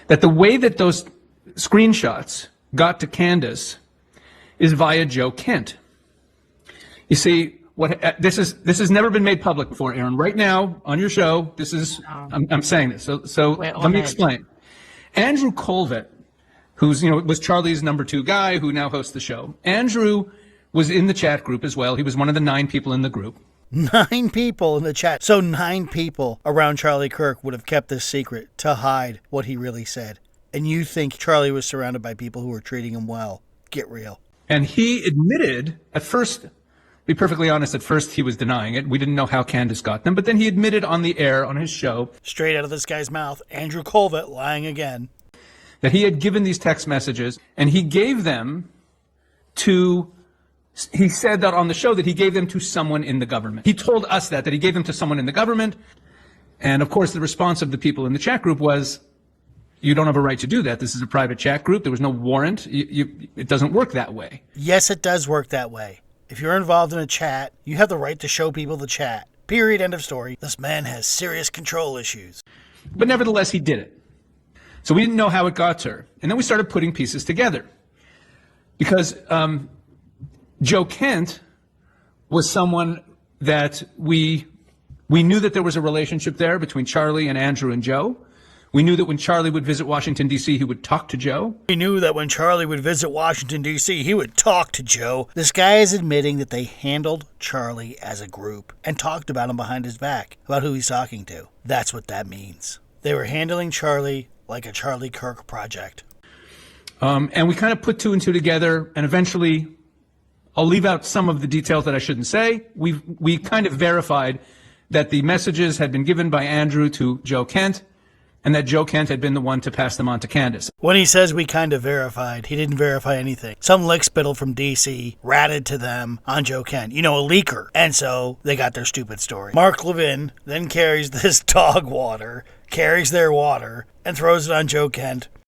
that the way that those screenshots got to Candace is via Joe Kent. You see, this has never been made public before, Aaron. Right now on your show, I'm saying this. So let me explain. Andrew Colvett, who's was Charlie's number 2 guy, who now hosts the show. Andrew was in the chat group as well. He was one of the 9 people in the group. 9 people in the chat. So 9 people around Charlie Kirk would have kept this secret to hide what he really said. And you think Charlie was surrounded by people who were treating him well. Get real. And he admitted, at first, to be perfectly honest, at first he was denying it. We didn't know how Candace got them. But then he admitted on the air, on his show, straight out of this guy's mouth, Andrew Colvett lying again, that he had given these text messages, and he gave them to, he said that on the show that he gave them to someone in the government. He told us that he gave them to someone in the government. And of course, the response of the people in the chat group was, you don't have a right to do that. This is a private chat group. There was no warrant. It doesn't work that way. Yes, it does work that way. If you're involved in a chat, you have the right to show people the chat. Period. End of story. This man has serious control issues. But nevertheless, he did it. So we didn't know how it got to her. And then we started putting pieces together. Because Joe Kent was someone that we knew that there was a relationship there between Charlie and Andrew and Joe. We knew that when Charlie would visit Washington, D.C., he would talk to Joe. We knew that when Charlie would visit Washington, D.C., he would talk to Joe. This guy is admitting that they handled Charlie as a group and talked about him behind his back, about who he's talking to. That's what that means. They were handling Charlie like a Charlie Kirk project. And we kind of put 2 and 2 together, and eventually, I'll leave out some of the details that I shouldn't say. We kind of verified that the messages had been given by Andrew to Joe Kent, and that Joe Kent had been the one to pass them on to Candace. When he says we kind of verified, he didn't verify anything. Some lickspittle from D.C. ratted to them on Joe Kent. A leaker. And so they got their stupid story. Mark Levin then carries this dog water, carries their water, and throws it on Joe Kent.